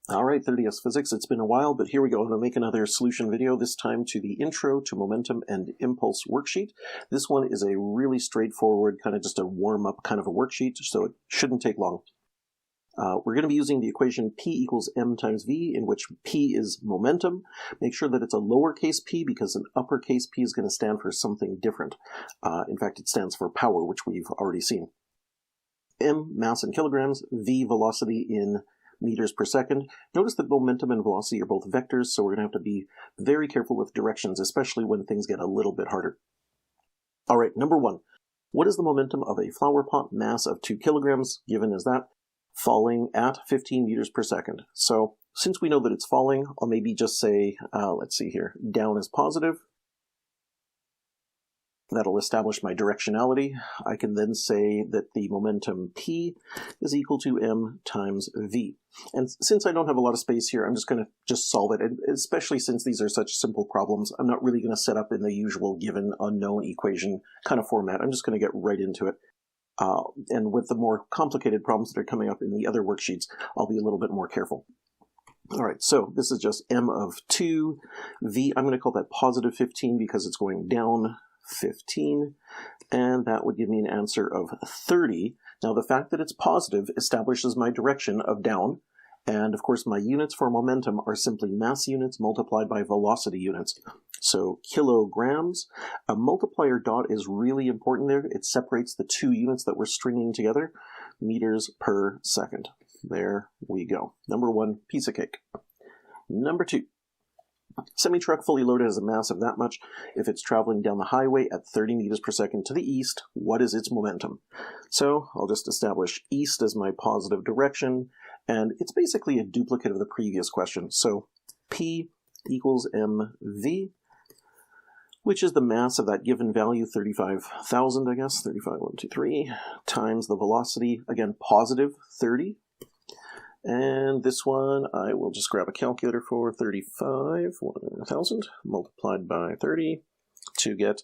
Alright, 30S Physics, it's been a while, but here we go. I'm going to make another solution video, this time to the Intro to Momentum and Impulse worksheet. This one is a really straightforward, kind of just a warm-up kind of a worksheet, so it shouldn't take long. We're going to be using the equation P equals m times v, in which P is momentum. Make sure that it's a lowercase p, because an uppercase P is going to stand for something different. In fact, it stands for power, which we've already seen. M, mass in kilograms, v, velocity in meters per second. Notice that momentum and velocity are both vectors, so we're going to have to be very careful with directions, especially when things get a little bit harder. All right, number one. What is the momentum of a flower pot mass of 2 kilograms, given as that? Falling at 15 meters per second. So since we know that it's falling, I'll maybe just say, let's see here, down is positive. That'll establish my directionality. I can then say that the momentum P is equal to m times v. And since I don't have a lot of space here, I'm just going to just solve it. And especially since these are such simple problems, I'm not really going to set up in the usual given unknown equation kind of format. I'm just going to get right into it. And with the more complicated problems that are coming up in the other worksheets, I'll be a little bit more careful. All right, so this is just m of 2. V, I'm going to call that positive 15 because it's going down 15, and that would give me an answer of 30. Now, the fact that it's positive establishes my direction of down, and of course my units for momentum are simply mass units multiplied by velocity units. So kilograms. A multiplier dot is really important there. It separates the two units that we're stringing together. Meters per second. There we go. Number one, piece of cake. Number two. Semi-truck fully loaded has a mass of that much. If it's traveling down the highway at 30 meters per second to the east, what is its momentum? So I'll just establish east as my positive direction, and it's basically a duplicate of the previous question. So P equals mv, which is the mass of that given value, 35,000, I guess, 35,123, times the velocity, again, positive 30. And this one, I will just grab a calculator for 35,000 multiplied by 30 to get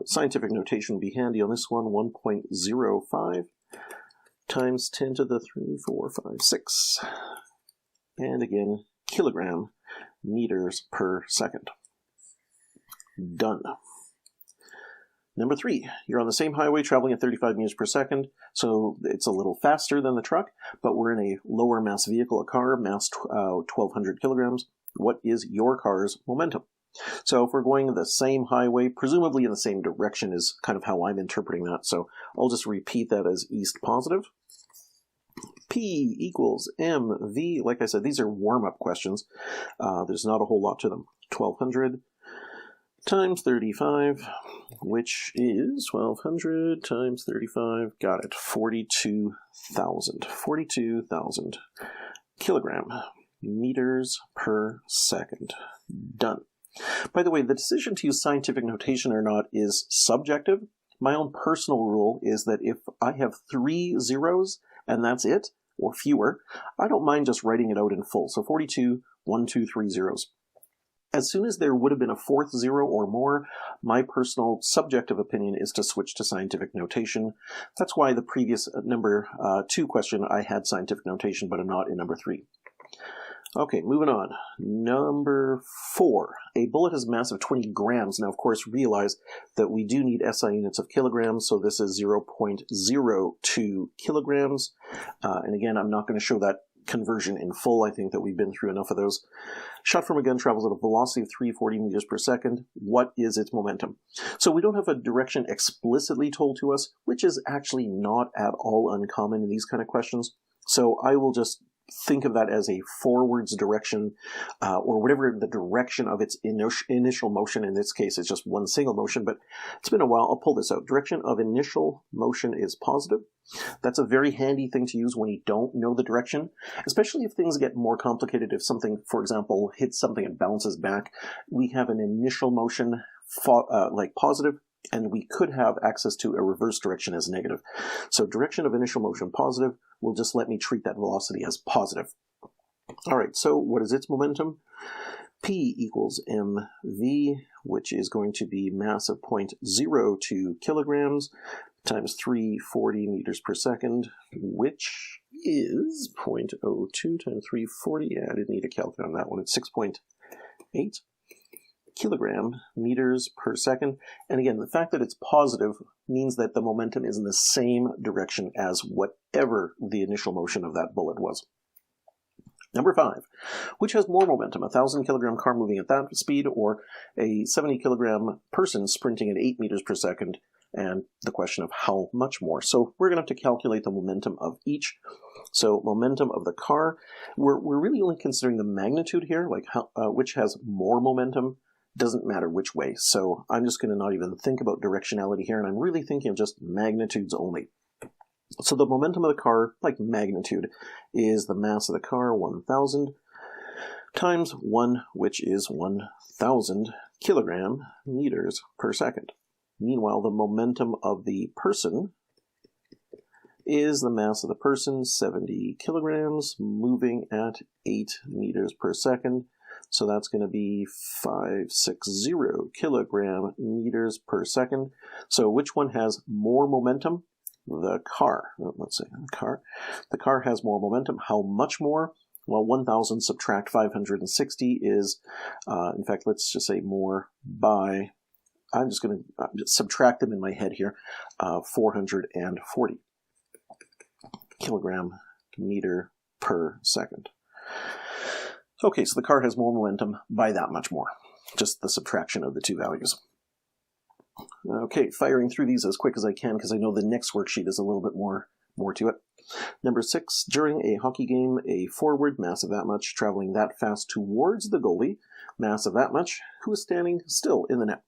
scientific notation. Be handy on this one, 1.05 times 10 to the 3, 4, 5, 6. And again, kilogram meters per second. Done. Number three, you're on the same highway traveling at 35 meters per second, so it's a little faster than the truck, but we're in a lower mass vehicle, a car, mass 1,200 kilograms. What is your car's momentum? So if we're going the same highway, presumably in the same direction is kind of how I'm interpreting that, so I'll just repeat that as east positive. P equals mv. Like I said, these are warm-up questions. There's not a whole lot to them. 1,200 times 35, which is 1,200 times 35, got it, 42,000. 42,000 kilogram meters per second. Done. By the way, the decision to use scientific notation or not is subjective. My own personal rule is that if I have 3 zeros and that's it, or fewer, I don't mind just writing it out in full. So 42, 1, 2, 3 zeros. As soon as there would have been a 4th zero or more, my personal subjective opinion is to switch to scientific notation. That's why the previous number 2 question I had scientific notation, but I'm not in number 3. Okay, moving on. Number 4. A bullet has a mass of 20 grams. Now, of course, realize that we do need SI units of kilograms, so this is 0.02 kilograms. And again, I'm not going to show that conversion in full. I think that we've been through enough of those. Shot from a gun travels at a velocity of 340 meters per second. What is its momentum? So we don't have a direction explicitly told to us, which is actually not at all uncommon in these kind of questions. So I will just think of that as a forwards direction, or whatever the direction of its initial motion. In this case, it's just one single motion, but it's been a while. I'll pull this out. Direction of initial motion is positive. That's a very handy thing to use when you don't know the direction, especially if things get more complicated. If something, for example, hits something and bounces back, we have an initial motion like positive, and we could have access to a reverse direction as negative. So direction of initial motion positive will just let me treat that velocity as positive. All right, so what is its momentum? P equals mv, which is going to be mass of 0.02 kilograms times 340 meters per second, which is 0.02 times 340. Yeah, I didn't need a calculator on that one. It's 6.8 kilogram meters per second. And again, the fact that it's positive means that the momentum is in the same direction as whatever the initial motion of that bullet was. Number 5, which has more momentum, a 1,000 kilogram car moving at that speed or a 70 kilogram person sprinting at 8 meters per second? And the question of how much more. So we're going to have to calculate the momentum of each. So momentum of the car, we're really only considering the magnitude here, like how, which has more momentum. Doesn't matter which way. So I'm just going to not even think about directionality here, and I'm really thinking of just magnitudes only. So the momentum of the car, like magnitude, is the mass of the car, 1,000, times 1, which is 1,000 kilogram meters per second. Meanwhile, the momentum of the person is the mass of the person, 70 kilograms, moving at 8 meters per second. So that's going to be 560 kilogram meters per second. So which one has more momentum? The car. Let's say the car. The car has more momentum. How much more? Well, 1,000 subtract 560 is, in fact, let's just say more by, I'm just going to subtract them in my head here, 440 kilogram meter per second. Okay, so the car has more momentum by that much more. Just the subtraction of the two values. Okay, firing through these as quick as I can because I know the next worksheet is a little bit more to it. Number 6, during a hockey game, a forward, mass of that much, traveling that fast towards the goalie, mass of that much, who is standing still in the net.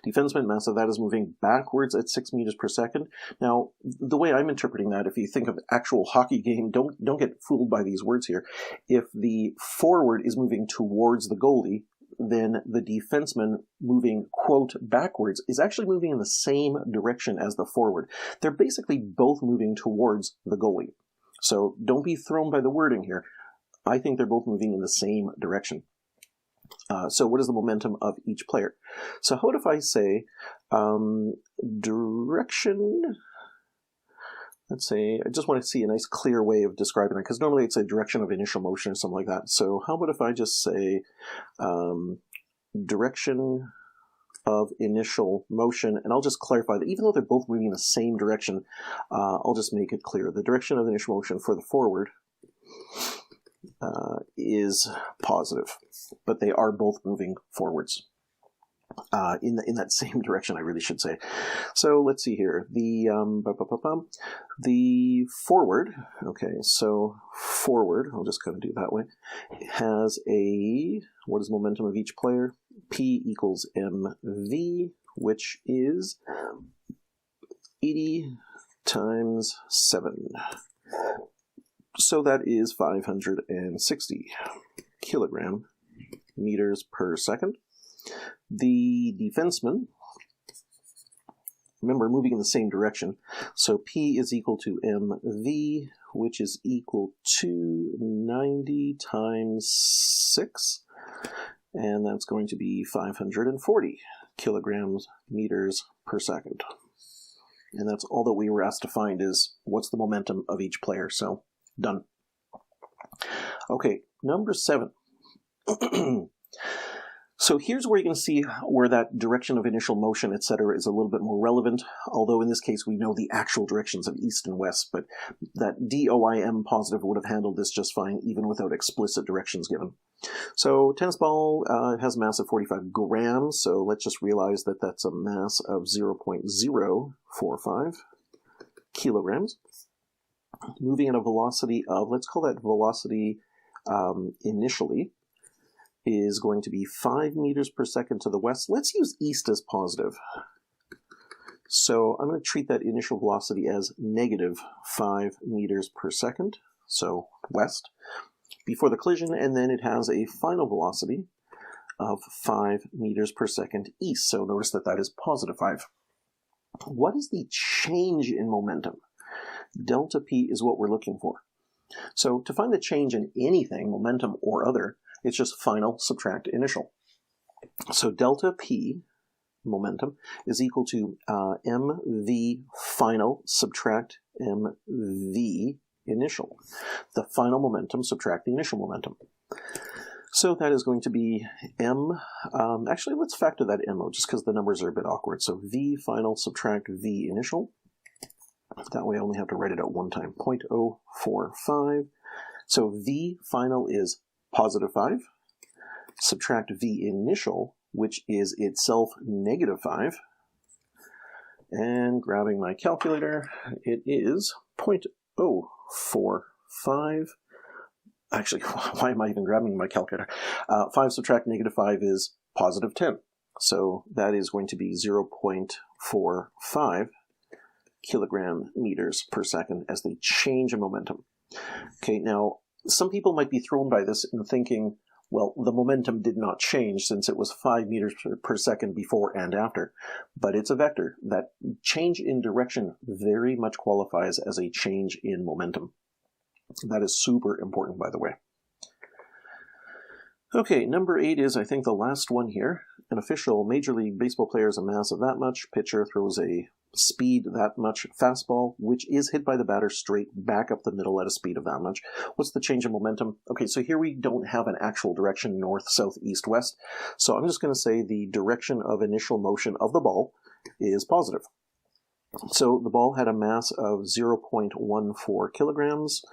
Defenseman, mass of that is moving backwards at 6 meters per second. Now, the way I'm interpreting that, if you think of actual hockey game, don't get fooled by these words here. If the forward is moving towards the goalie, then the defenseman moving, quote, backwards is actually moving in the same direction as the forward. They're basically both moving towards the goalie. So don't be thrown by the wording here. I think they're both moving in the same direction. So what is the momentum of each player? So how if I say direction, let's say, I just want to see a nice clear way of describing it, because normally it's a direction of initial motion or something like that. So how about if I just say direction of initial motion, and I'll just clarify that even though they're both moving in the same direction, I'll just make it clear. The direction of initial motion for the forward is positive, but they are both moving forwards in that same direction, I really should say. So let's see here. The forward, okay, so forward, I'll just kind of do it that way, has a, what is momentum of each player? P equals mv, which is 80 times 7. So that is 560 kilogram meters per second. The defenseman, remember, moving in the same direction, so P is equal to mv, which is equal to 90 times 6, and that's going to be 540 kilograms meters per second. And that's all that we were asked to find is what's the momentum of each player. So done. Okay, number 7. So here's where you can see where that direction of initial motion, etc., is a little bit more relevant, although in this case we know the actual directions of east and west, but that DOIM positive would have handled this just fine even without explicit directions given. So tennis ball has a mass of 45 grams, so let's just realize that that's a mass of 0.045 kilograms. Moving at a velocity of, let's call that velocity initially, is going to be 5 meters per second to the west. Let's use east as positive. So I'm going to treat that initial velocity as negative 5 meters per second, so west, before the collision, and then it has a final velocity of 5 meters per second east. So notice that that is positive 5. What is the change in momentum? Delta P is what we're looking for. So to find the change in anything, momentum or other, it's just final subtract initial. So delta P, momentum, is equal to mv final subtract mv initial. The final momentum subtract the initial momentum. So that is going to be m. Actually, let's factor that m out just because the numbers are a bit awkward. So v final subtract v initial. That way I only have to write it out one time. 0.045. So v final is positive 5. Subtract v initial, which is itself negative 5. And grabbing my calculator, it is 0.045. Actually, why am I even grabbing my calculator? 5 subtract negative 5 is positive 10. So that is going to be 0.45 kilogram meters per second as they change in momentum. Okay, now some people might be thrown by this in thinking, well, the momentum did not change since it was 5 meters per second before and after. But it's a vector. That change in direction very much qualifies as a change in momentum. That is super important, by the way. Okay, number 8 is, I think, the last one here. An official Major League Baseball player has a mass of that much. Pitcher throws a speed that much fastball, which is hit by the batter straight back up the middle at a speed of that much. What's the change in momentum? Okay, so here we don't have an actual direction, north, south, east, west. So I'm just going to say the direction of initial motion of the ball is positive. So the ball had a mass of 0.14 kilograms.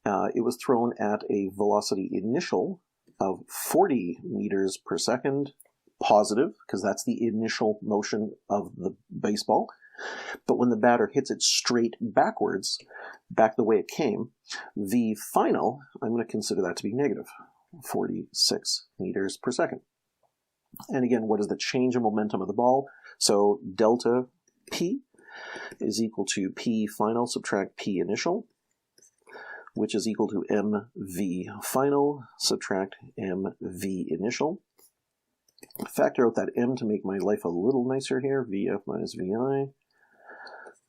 It was thrown at a velocity initial of 40 meters per second, positive, because that's the initial motion of the baseball. But when the batter hits it straight backwards, back the way it came, the final, I'm going to consider that to be negative, 46 meters per second. And again, what is the change in momentum of the ball? So delta P is equal to P final subtract P initial, which is equal to mv final subtract mv initial. Factor out that m to make my life a little nicer here, vf minus vi.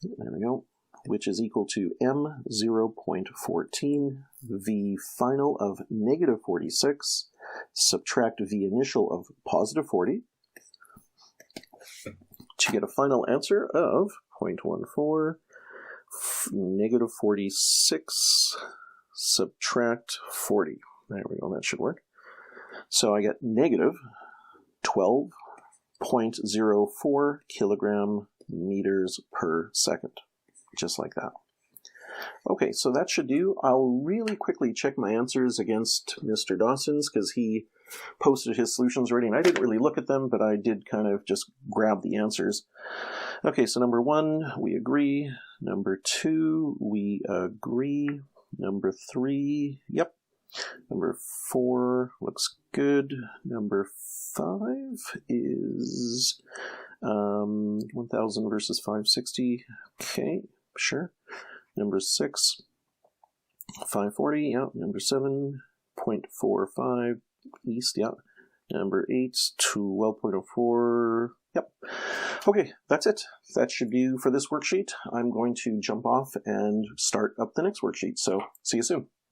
There we go. Which is equal to m 0.14, v final of negative 46, subtract v initial of positive 40, to get a final answer of 0.14, negative 46, subtract 40. There we go, that should work. So I get negative 12.04 kilogram meters per second, just like that. Okay, so that should do. I'll really quickly check my answers against Mr. Dawson's because he posted his solutions already, and I didn't really look at them, but I did kind of just grab the answers. Okay, so number 1, we agree. Number 2, we agree. Number 3, yep. Number 4 looks good. Number 5 is 1000 versus 560. Okay, sure. Number 6, 540, yeah. Number 7, 0.45 east, yeah. Number 8, 12.04, yep. Okay, that's it. That should do for this worksheet. I'm going to jump off and start up the next worksheet, so see you soon.